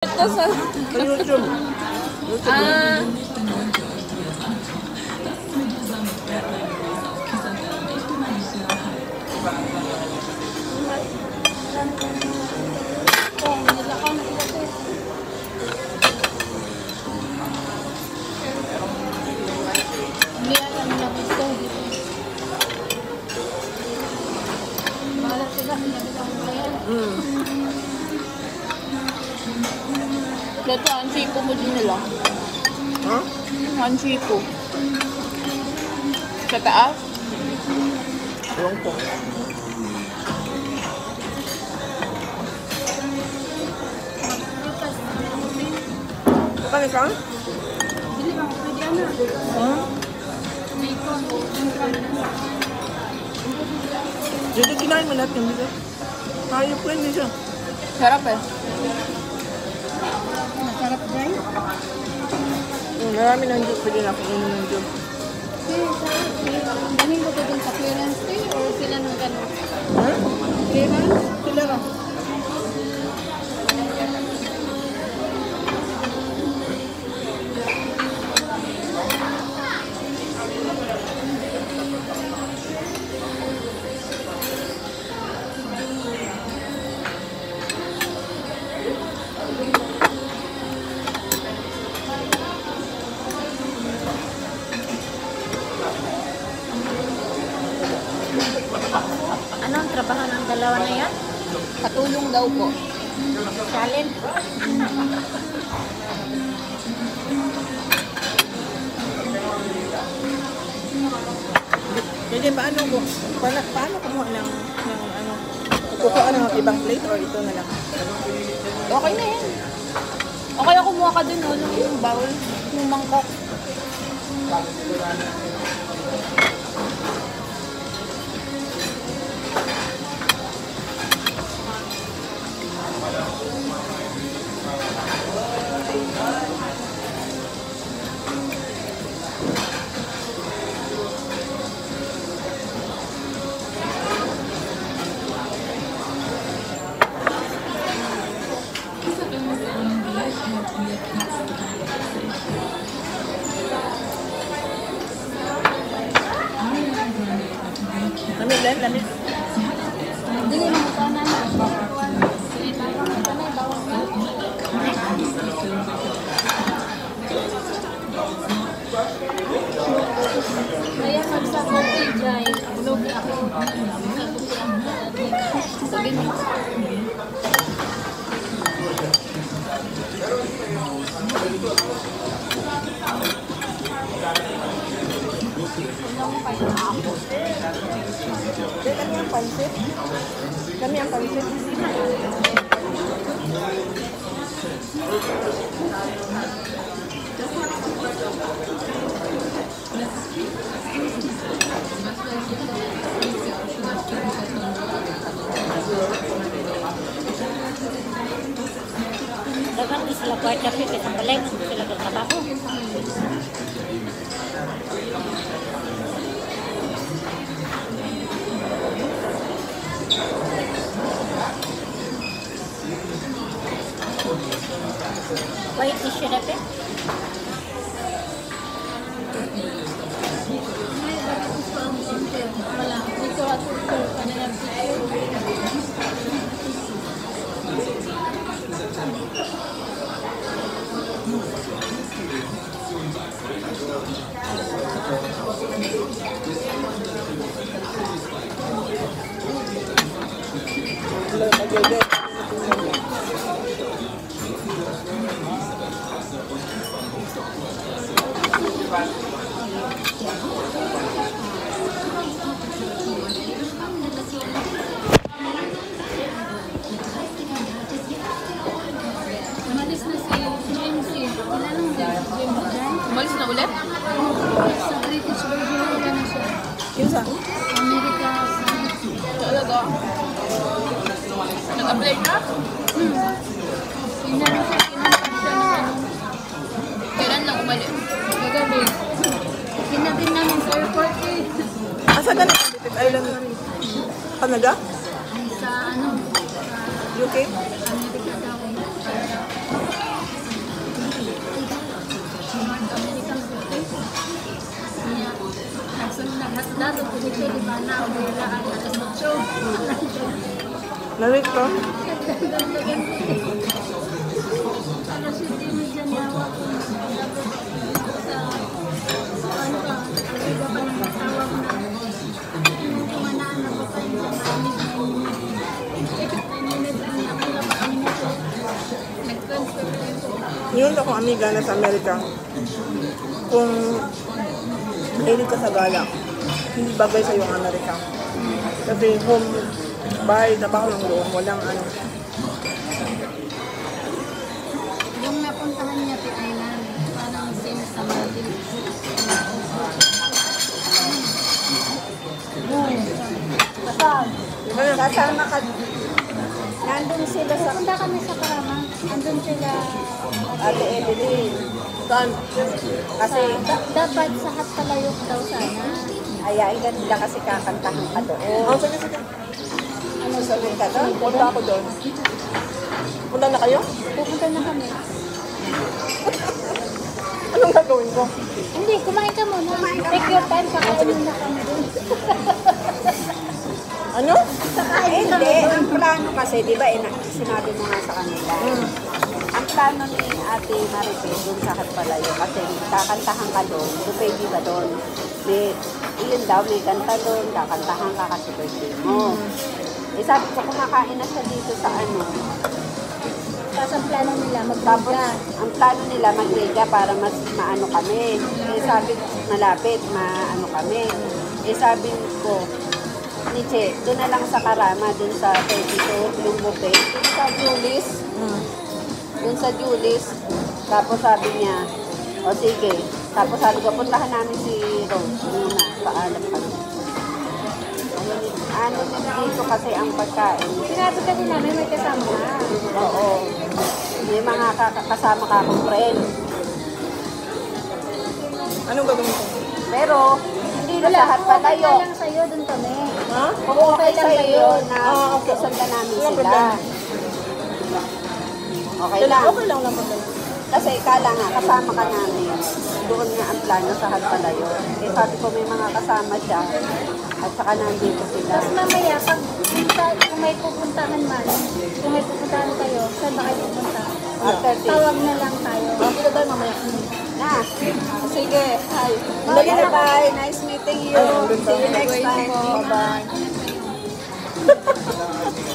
Ito sa YouTube. Ah. Dito, ang chipo mo din nila. Huh? Ang chipo. Sa taas? Ewan ko. Paano ka? Dili bang pwede na. Huh? May kon. Dito kinain mo lahat yung dito. Hayop ko yun siya. Sarap eh. Masarap dyan. Marami ng juice. Pwede na akong inom ng juice. Galing ko to dun sa clearance fee or sila nung gano'n? Huh? Clearance? Sila lang. Ano ang trabaho ng dalawa na yan? Katulong daw po. Challenge? Pwede paano kumuha ng ano? Kukuha ng ibang plate or ito na lang? Okay na yan. O kaya kumuha ka din ng bowl. Yung mangkok. Lamig lang, lamig. Dili mo ito na na. Panay bawang na. Kaya magsa coffee dry. Lugi ako. Sabi mo. Kami ang pansit. Kami ang pansit. Dapat di sila kuwait kasi sa balay. Sila katrabaho. Kuwait di siya dapat. Wala. Ito at ito. Kanilang umalis na si James. Wala nang James. Umalis na ulit? Sa British Virgin Islands na siya. Kinsa? America. Talaga. Nag-apply na? Inano siya, kinantan siya ng ano. Kailan lang umalis? Gagabi. Kinabin namin sa airport eh. Asa ka na Pacific Island? Canada? Sa ano, UK? America daw. dito, di ba, na umulaan, alas 8. Nalit to. Alas 7 mo dyan yawa ko. Sa, ano ka, aliga pa ng tawag na, yung kumanaan na ba kayo na maraming 9 minutes, ang nakula pa ang minuto. Nag-transfer ko yung Yun akong amiga na sa Amerika. Kung mahilig ka sa gala, hindi bagay sa yung Amerika. Kasi home, bahay, trabaho lang doon, walang ano. yung napuntahan niya sa island, parang same sa Maldives. Kasama ka. Nandun sila sa Punta kami sa Karama, andun sila. Ate Evelyn. Saan? Kasi Dapat sa Hatpalayok daw sana. ayain ka nila kasi kakantahan ka doon. Oh, sige, sige. Ano sabihin ka doon? Punta ako doon. Punta na kayo? Pupunta na kami. Anong gagawin ko? Hindi, kumain ka muna. Take your time, kakainin na kami dun. Ano? Hindi, ang plano kasi, di ba, sinabi mo nga sa kanila. Ang plano ni Ate Maripel doon sa Hatpalayo kasi kakantahan ka doon, pwede ka doon. Iyon daw, may kanta doon, kakantahan ka kasi birthday mo. Eh sabi ko, kumakain na siya dito sa ano. Tapos ang plano nila, Tapos, magbaga. ang plano nila mag-mega para mas maano kami. Eh sabi ko, malapit, maano kami. Eh sabi ko, Nietzsche, doon na lang sa Karama, doon sa 32, yung buffet. Doon sa Julis. Doon sa Julis. Tapos sabi niya, o sige. Tapos sabi ko, puntahan namin si Rose muna. Paalam kami. Ano dito kasi ang pagkain. Sinabi kasi namin may kasama. Oo. May mga kasama ka akong friend. Anong gagawin ko? Pero, hindi na lahat Okay palayo. lang sa'yo, dun kami. Ha? Kung okay sa iyo na Ah, okay. sundan namin Walang sila. problema. Okay lang. Okay lang naman tayo. Kasi kala nga, kasama ka namin. Doon nga ang plano sa Hatpalayo. Eh sabi ko may mga kasama siya. At saka nandito sila. Tapos mamaya, kung may pupuntahan man, kung may pupuntahan kayo, saan ba kayo pupunta? After this. Tawag na lang tayo. Bakit tayo mamaya? Na. Sige. Hi. Dali na. Bye. Nice meeting you. Ayun, dun See you pa. next time. Bye-bye.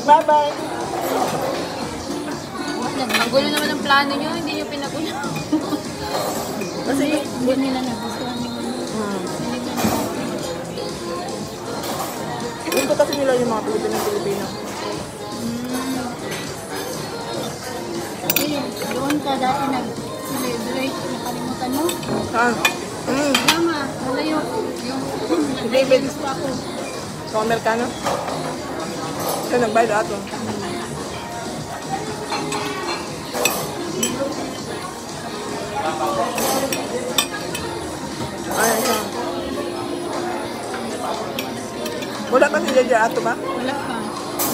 Bye-bye. Magulo naman ang plano nyo, hindi nyo pinagulo. Kasi, Hindi nila nagustuhan yung ano. Hindi nila gusto kasi nila yung mga Pilipino. Doon ka dati nag-celebrate, nakalimutan mo? Saan? Mama, malayo. Yung David. gusto ako. Sa Amerikano? Siya nagbayad ato. Ayan siya. Wala pa si Jeje ato ba? Wala pa.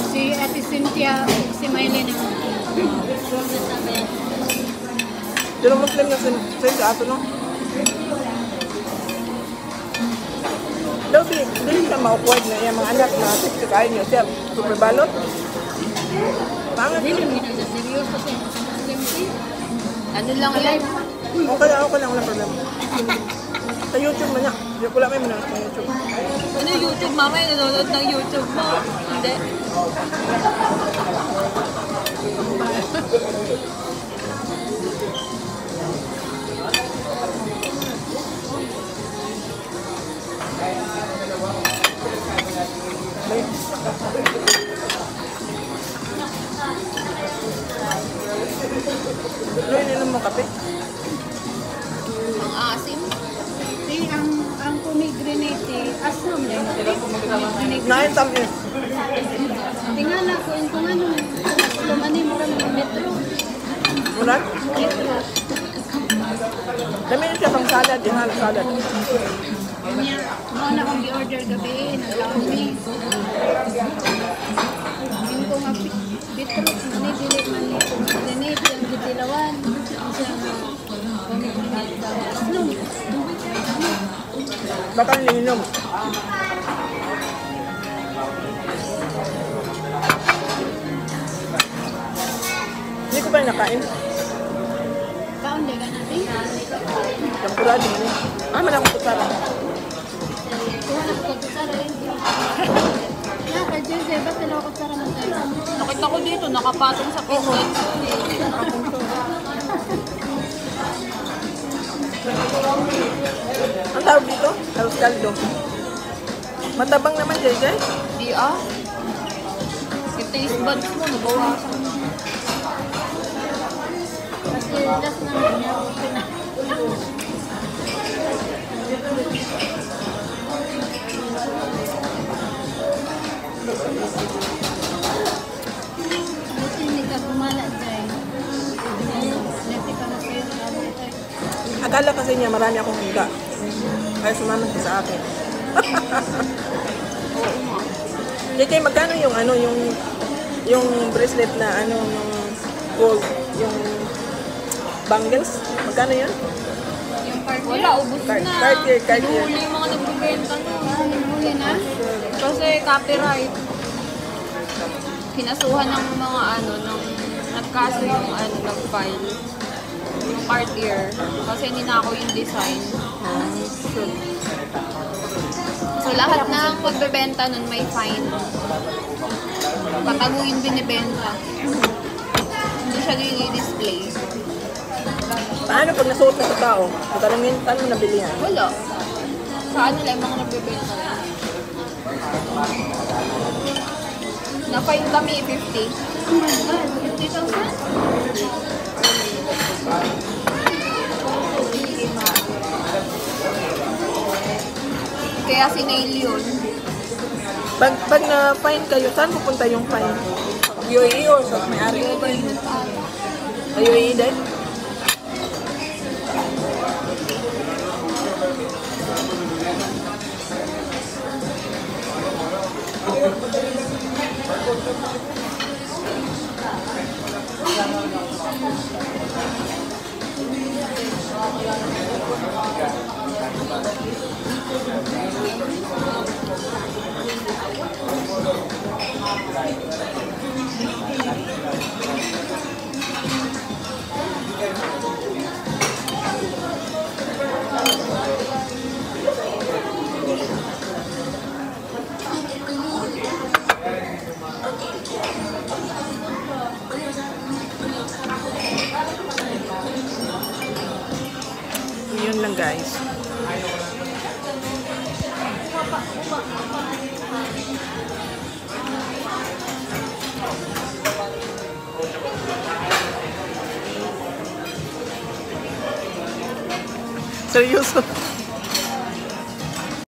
Si Ate Cynthia, si Maylin ang nasabi. Pero Muslim na si ato, no? Daw di siya maupuwag na yung mga anak na sikikain niyo siya. Super balot. Pangat. Hindi lang ginagawa seryoso kasi simple. Ano lang yan? Okay lang, walang problema. Sa YouTube man niya. Wala may manang sa YouTube. Ano YouTube? Mamaya nanonood ng YouTube mo. Hindi. Ano ininom mo kape? Ang asim. Si ang pomegranate, asam din. Nain tamis. Tingala ko kung ano, lumani mo rin ng metro. Muna? Metro. Dami siya pang salad. Yung salad. Kanya, mo na akong i-order gabi, naglaumi. Yung ko nga beetroot, manibili man ni pomegranate, yung gitilawan. Siya nga, pomegranate daw. Asam. Baka nilinom. Hindi ko pa nakain. Kaunti ka natin. Tempura din. Man ako kutsara. Kuhanap ko sa rin. Yeah, kay Jose, ba't dalawa ko sa raman tayo? Nakita ko dito, nakapatong sa piston. Ang tawag dito? Arroz caldo. Matabang naman, JJ. Di yung taste buds mo, nabawasan. Kasi last naman niya, okay na. Buti hindi ka gumala dyan. Nati ka na sa'yo. Akala kasi niya marami akong higa. Kaya sumama siya sa akin. JJ, magkano yung ano, yung bracelet na ano, ng gold, yung bangles? Magkano yun? Yung wala, ubus na. Cartier. Hinuhuli yung mga nagbibenta nun. Huli na? Kasi copyright. Kinasuhan ng mga ano, nagkaso yung ano, nag-file. Yung Cartier. Kasi ninakaw yung design. So lahat ng pagbebenta nun may fine. Patago yung binibenta. Hindi siya i-display. Paano pag nasuot na sa tao? Tatanungin, paano mo nabili yan? Wala. Sa ano lang yung mga nagbebenta yan. Na-fine kami 50. Oh my God, 50,000? Kaya sinail yun. Pag na-fine kayo, saan pupunta yung fine? UAE or sa may-ari? Sa UAE din? Yun lang guys. Seryoso.